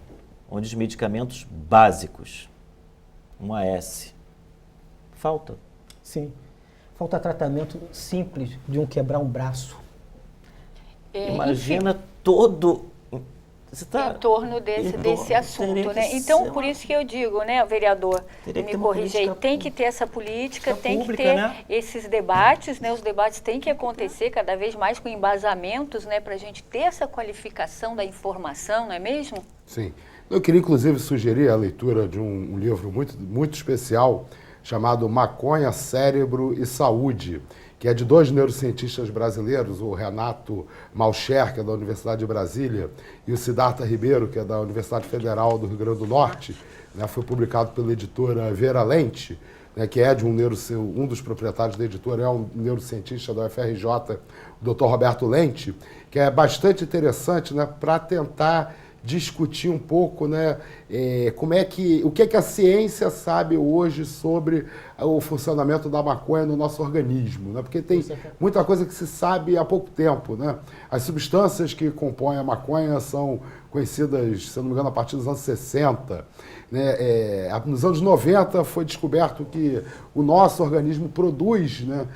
E: onde os medicamentos básicos, um AS, falta.
C: Sim. Falta tratamento simples de um quebrar um braço.
E: Imagina todo... Você tá
A: em torno desse assunto, né? Então, por isso que eu digo, né, vereador, me corrija aí, tem que ter essa política, tem
E: pública,
A: que ter
E: né?
A: esses debates, né? Os debates têm que acontecer cada vez mais com embasamentos, né? Para a gente ter essa qualificação da informação, não é mesmo?
B: Sim. Eu queria, inclusive, sugerir a leitura de um livro muito especial chamado Maconha, Cérebro e Saúde, que é de 2 neurocientistas brasileiros, o Renato Malcher, que é da Universidade de Brasília, e o Siddhartha Ribeiro, que é da Universidade Federal do Rio Grande do Norte. Né, foi publicado pela editora Vera Lente, né, que é de um dos proprietários da editora, é um neurocientista da UFRJ, o Dr. Roberto Lente, que é bastante interessante, né, para tentar discutir um pouco, né, o que a ciência sabe hoje sobre o funcionamento da maconha no nosso organismo, né? Porque tem muita coisa que se sabe há pouco tempo, né? As substâncias que compõem a maconha são conhecidas, se não me engano, a partir dos anos 60. Né? Nos anos 90 foi descoberto que o nosso organismo produz, né,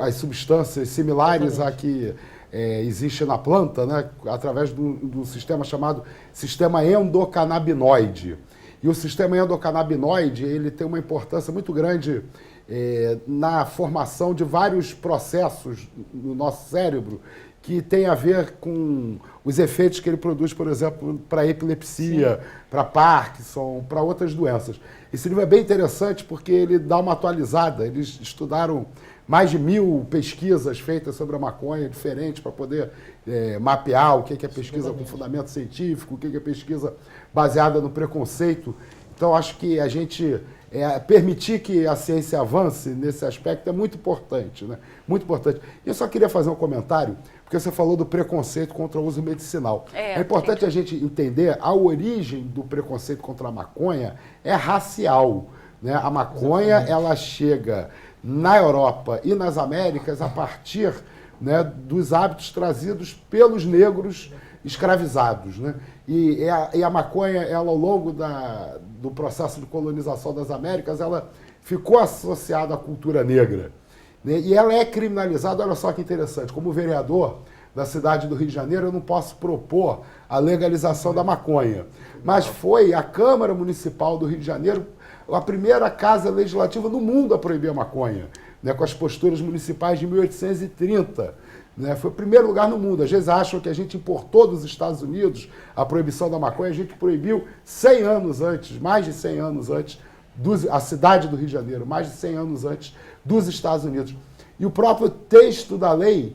B: as substâncias similares a que existe na planta, né, através do sistema chamado sistema endocannabinoide. E o sistema endocannabinoide ele tem uma importância muito grande na formação de vários processos no nosso cérebro que tem a ver com os efeitos que ele produz, por exemplo, para epilepsia, para Parkinson, para outras doenças. Esse livro é bem interessante porque ele dá uma atualizada. Eles estudaram mais de 1000 pesquisas feitas sobre a maconha diferentes para poder mapear o que é pesquisa com fundamento científico, o que é pesquisa baseada no preconceito. Então, acho que a gente permitir que a ciência avance nesse aspecto é muito importante, né? Muito importante. E eu só queria fazer um comentário, porque você falou do preconceito contra o uso medicinal. É importante a gente entender a origem do preconceito contra a maconha é racial, né? A maconha, ela chega na Europa e nas Américas a partir, né, dos hábitos trazidos pelos negros escravizados, né? E a maconha, ela, ao longo do processo de colonização das Américas, ela ficou associada à cultura negra, né? E ela é criminalizada, olha só que interessante, como vereador da cidade do Rio de Janeiro, eu não posso propor a legalização da maconha, mas foi a Câmara Municipal do Rio de Janeiro a primeira casa legislativa no mundo a proibir a maconha, né, com as posturas municipais de 1830. Né, foi o primeiro lugar no mundo. Às vezes acham que a gente importou dos Estados Unidos a proibição da maconha, a gente proibiu 100 anos antes, mais de 100 anos antes, a cidade do Rio de Janeiro, mais de 100 anos antes dos Estados Unidos. E o próprio texto da lei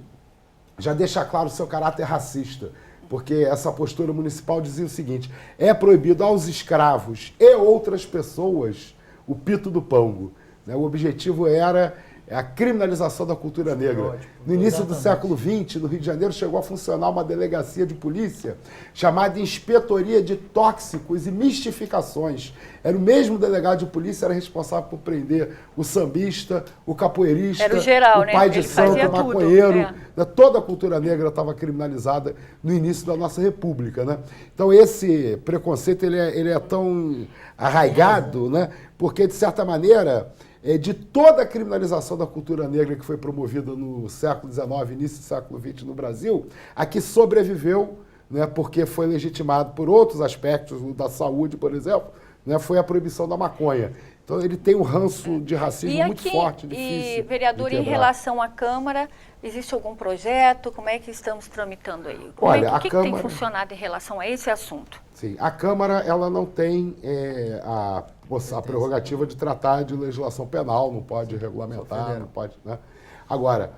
B: já deixa claro o seu caráter racista, porque essa postura municipal dizia o seguinte: é proibido aos escravos e outras pessoas o pito do pango. Né? O objetivo era a criminalização da cultura negra. No início do século XX, no Rio de Janeiro, chegou a funcionar uma delegacia de polícia chamada Inspetoria de Tóxicos e Mistificações. Era o mesmo delegado de polícia, era responsável por prender o sambista, o capoeirista,
A: era o geral,
B: o pai
A: né?
B: de santo, o maconheiro. Toda a cultura negra estava criminalizada no início da nossa república, né? Então esse preconceito ele é tão arraigado, né? Porque, de certa maneira, de toda a criminalização da cultura negra que foi promovida no século XIX, início do século XX no Brasil, a que sobreviveu, né, porque foi legitimado por outros aspectos, o da saúde, por exemplo, né, foi a proibição da maconha. Então ele tem um ranço de racismo muito forte, difícil.
A: E, vereador, em relação à Câmara, existe algum projeto? Como é que estamos tramitando aí? O que tem funcionado em relação a esse assunto? Sim,
B: a Câmara ela não tem a prerrogativa de tratar de legislação penal, não pode regulamentar, não pode, né? Agora,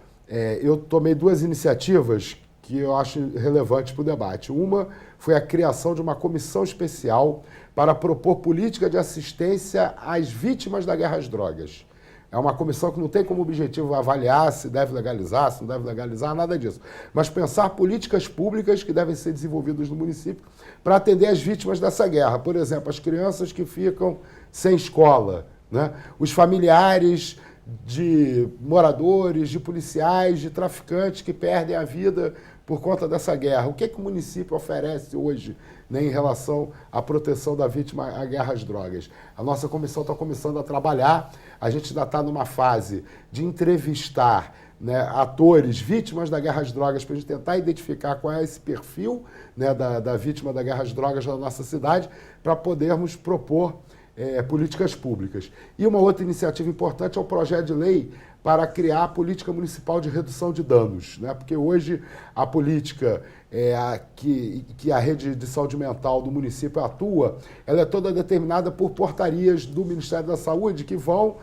B: eu tomei 2 iniciativas que eu acho relevantes para o debate. Uma foi a criação de uma comissão especial para propor política de assistência às vítimas da guerra às drogas. É uma comissão que não tem como objetivo avaliar se deve legalizar, se não deve legalizar, nada disso. Mas pensar políticas públicas que devem ser desenvolvidas no município para atender as vítimas dessa guerra. Por exemplo, as crianças que ficam sem escola, né? Os familiares de moradores, de policiais, de traficantes que perdem a vida por conta dessa guerra. O que o município oferece hoje, né, em relação à proteção da vítima à guerra às drogas? A nossa comissão está começando a trabalhar, a gente ainda está numa fase de entrevistar, né, atores, vítimas da guerra às drogas, para a gente tentar identificar qual é esse perfil, né, da vítima da guerra às drogas na nossa cidade, para podermos propor políticas públicas. E uma outra iniciativa importante é o projeto de lei para criar a política municipal de redução de danos, né? Porque hoje a política que a rede de saúde mental do município atua, ela é toda determinada por portarias do Ministério da Saúde que vão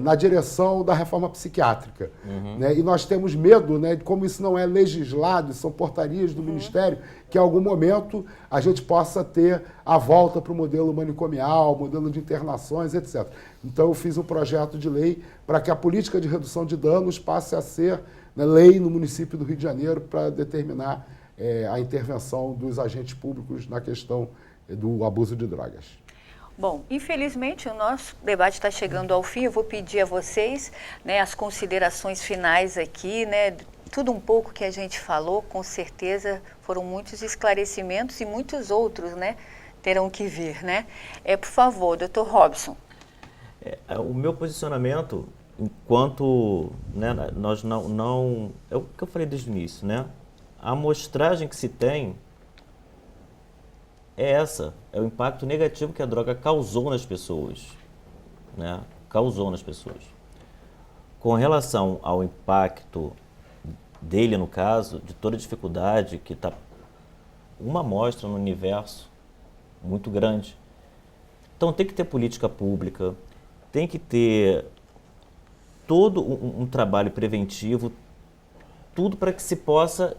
B: na direção da reforma psiquiátrica. Né? E nós temos medo, né, de como isso não é legislado, são portarias do Ministério, que em algum momento a gente possa ter a volta para o modelo manicomial, modelo de internações, etc. Então eu fiz um projeto de lei para que a política de redução de danos passe a ser, né, lei no município do Rio de Janeiro para determinar a intervenção dos agentes públicos na questão do abuso de drogas.
A: Bom, infelizmente o nosso debate está chegando ao fim. Eu vou pedir a vocês, né, as considerações finais aqui, né, tudo um pouco que a gente falou, com certeza foram muitos esclarecimentos e muitos outros, né, terão que vir, né? Por favor, Dr. Robson.
E: O meu posicionamento, enquanto, né, nós não é o que eu falei desde o início, né? A amostragem que se tem é o impacto negativo que a droga causou nas pessoas, né? Causou nas pessoas. Com relação ao impacto dele, no caso, de toda a dificuldade, que está uma amostra no universo muito grande. Então tem que ter política pública, tem que ter todo um trabalho preventivo, tudo para que se possa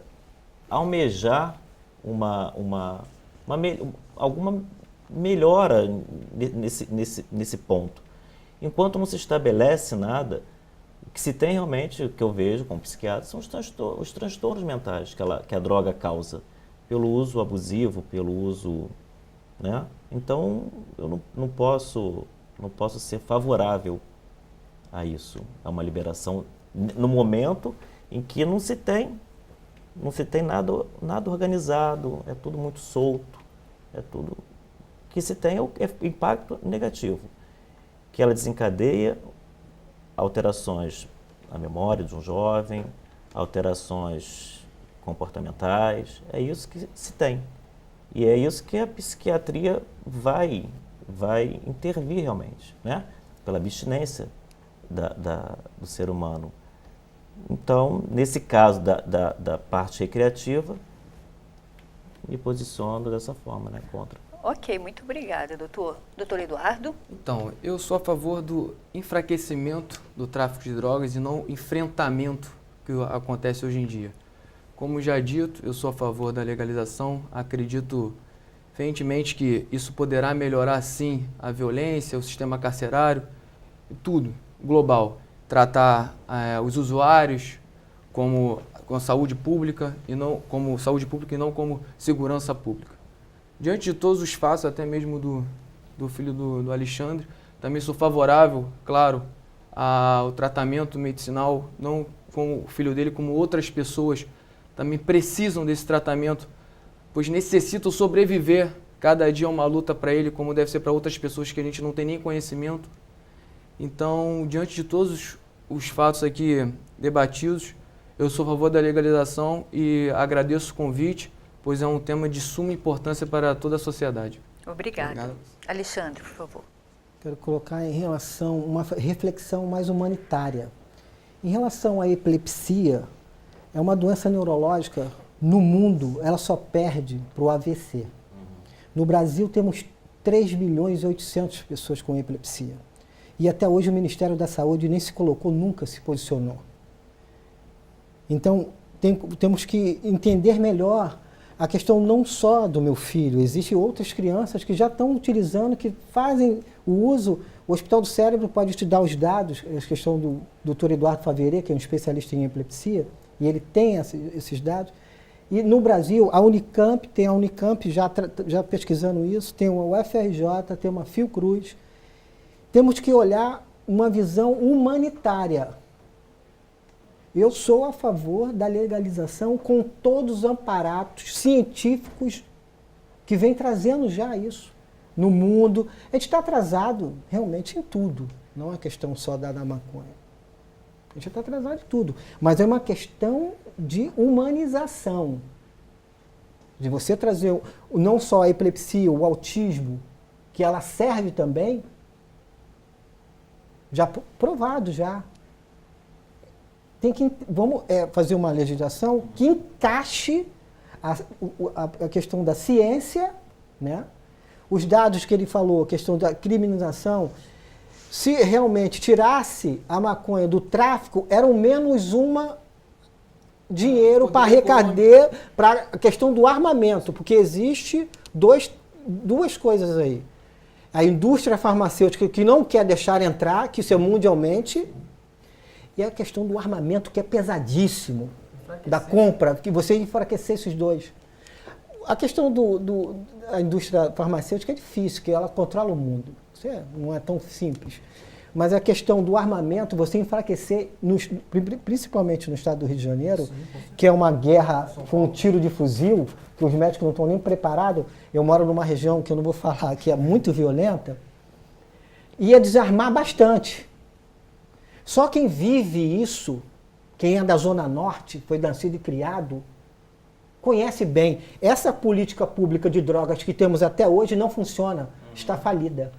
E: almejar alguma melhora nesse ponto. Enquanto não se estabelece nada, o que se tem realmente, o que eu vejo como psiquiatra, são os transtornos mentais que a droga causa, pelo uso abusivo, pelo uso, né? Então, eu não posso ser favorável a isso, a uma liberação, no momento em que não se tem nada organizado, é tudo muito solto, é tudo que se tem é impacto negativo, que ela desencadeia alterações na memória de um jovem, alterações comportamentais, é isso que se tem. E é isso que a psiquiatria vai intervir realmente, né? Pela abstinência do ser humano. Então, nesse caso da parte recreativa, me posiciono dessa forma, né, contra.
A: Ok, muito obrigada, doutor. Doutor Eduardo?
D: Então, eu sou a favor do enfraquecimento do tráfico de drogas e não enfrentamento que acontece hoje em dia. Como já dito, eu sou a favor da legalização, acredito veementemente que isso poderá melhorar, sim, a violência, o sistema carcerário, tudo, global. Tratar os usuários com saúde pública e não como saúde pública e não como segurança pública. Diante de todos os fatos, até mesmo do filho do Alexandre, também sou favorável, claro, ao tratamento medicinal, não com o filho dele, como outras pessoas também precisam desse tratamento, pois necessitam sobreviver. Cada dia é uma luta para ele, como deve ser para outras pessoas que a gente não tem nem conhecimento. Então, diante de todos os fatos aqui debatidos, eu sou a favor da legalização e agradeço o convite, pois é um tema de suma importância para toda a sociedade.
A: Obrigada.
D: Obrigado.
A: Alexandre, por favor.
C: Quero colocar em relação uma reflexão mais humanitária. Em relação à epilepsia, é uma doença neurológica, no mundo, ela só perde para o AVC. No Brasil, temos 3.800.000 pessoas com epilepsia. E até hoje o Ministério da Saúde nem se colocou, nunca se posicionou. Então, temos que entender melhor a questão não só do meu filho. Existem outras crianças que já estão utilizando, que fazem o uso. O Hospital do Cérebro pode te dar os dados, a questão do Dr. Eduardo Faveret, que é um especialista em epilepsia, e ele tem esses dados. E no Brasil, a Unicamp já pesquisando isso, tem uma UFRJ, tem uma Fiocruz. Temos que olhar uma visão humanitária. Eu sou a favor da legalização com todos os amparatos científicos que vem trazendo já isso no mundo. A gente está atrasado realmente em tudo, não é questão só da maconha. A gente está atrasado em tudo, mas é uma questão de humanização. De você trazer não só a epilepsia, o autismo, que ela serve também, já provado já. Vamos fazer uma legislação que encaixe a questão da ciência, né? Os dados que ele falou, a questão da criminalização, se realmente tirasse a maconha do tráfico, era menos dinheiro para arrecadar para a questão do armamento, porque existe duas coisas aí. A indústria farmacêutica que não quer deixar entrar, que isso é mundialmente, e a questão do armamento, que é pesadíssimo, da compra, que você enfraquecer esses dois. A questão da indústria farmacêutica é difícil, porque ela controla o mundo. Isso não é tão simples. Mas a questão do armamento, você enfraquecer, principalmente no estado do Rio de Janeiro, que é uma guerra com um tiro de fuzil, que os médicos não estão nem preparados. Eu moro numa região que eu não vou falar, que é muito violenta, ia desarmar bastante. Só quem vive isso, quem é da Zona Norte, foi nascido e criado, conhece bem. Essa política pública de drogas que temos até hoje não funciona, está falida.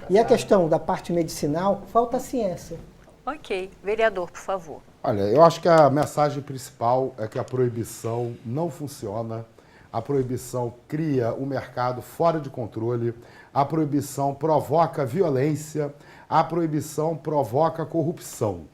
C: E a questão da parte medicinal, falta ciência.
A: Ok. Vereador, por favor.
B: Olha, eu acho que a mensagem principal é que a proibição não funciona. A proibição cria um mercado fora de controle. A proibição provoca violência. A proibição provoca corrupção.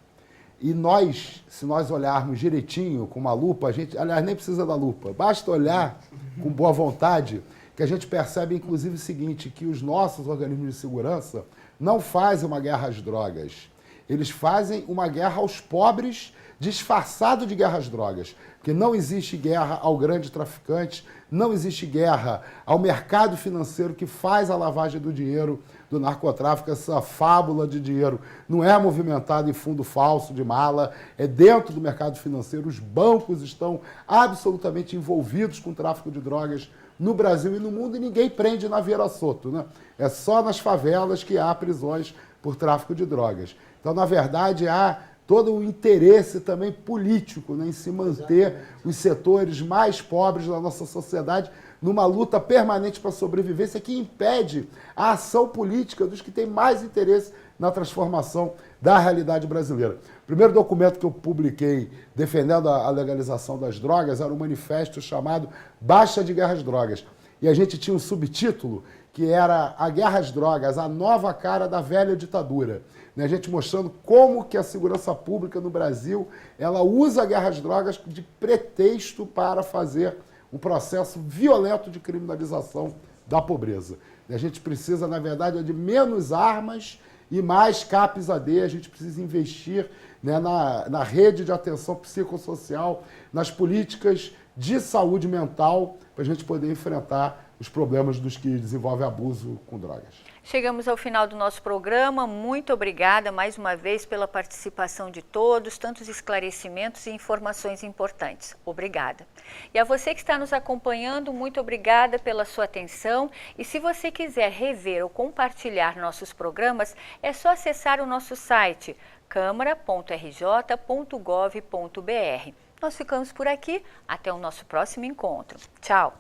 B: E nós, se nós olharmos direitinho, com uma lupa, a gente, aliás, nem precisa da lupa, basta olhar com boa vontade, que a gente percebe, inclusive, o seguinte, que os nossos organismos de segurança não fazem uma guerra às drogas. Eles fazem uma guerra aos pobres, disfarçado de guerra às drogas. Porque não existe guerra ao grande traficante, não existe guerra ao mercado financeiro que faz a lavagem do dinheiro do narcotráfico. Essa fábula de dinheiro não é movimentada em fundo falso de mala, é dentro do mercado financeiro. Os bancos estão absolutamente envolvidos com o tráfico de drogas no Brasil e no mundo, e ninguém prende na Vieira Soto, né? É só nas favelas que há prisões por tráfico de drogas. Então, na verdade, há todo um interesse também político, né, em se manter os setores mais pobres da nossa sociedade numa luta permanente para a sobrevivência que impede a ação política dos que têm mais interesse na transformação da realidade brasileira. O primeiro documento que eu publiquei defendendo a legalização das drogas era um manifesto chamado Basta de Guerra às Drogas. E a gente tinha um subtítulo que era A Guerra às Drogas, a nova cara da velha ditadura. A gente mostrando como que a segurança pública no Brasil ela usa a guerra às drogas de pretexto para fazer um processo violento de criminalização da pobreza. A gente precisa, na verdade, de menos armas e mais CAPS-AD. A gente precisa investir, né, na rede de atenção psicossocial, nas políticas de saúde mental, para a gente poder enfrentar os problemas dos que desenvolvem abuso com drogas.
A: Chegamos ao final do nosso programa. Muito obrigada mais uma vez pela participação de todos, tantos esclarecimentos e informações importantes. Obrigada. E a você que está nos acompanhando, muito obrigada pela sua atenção. E se você quiser rever ou compartilhar nossos programas, é só acessar o nosso site câmara.rj.gov.br. Nós ficamos por aqui. Até o nosso próximo encontro. Tchau.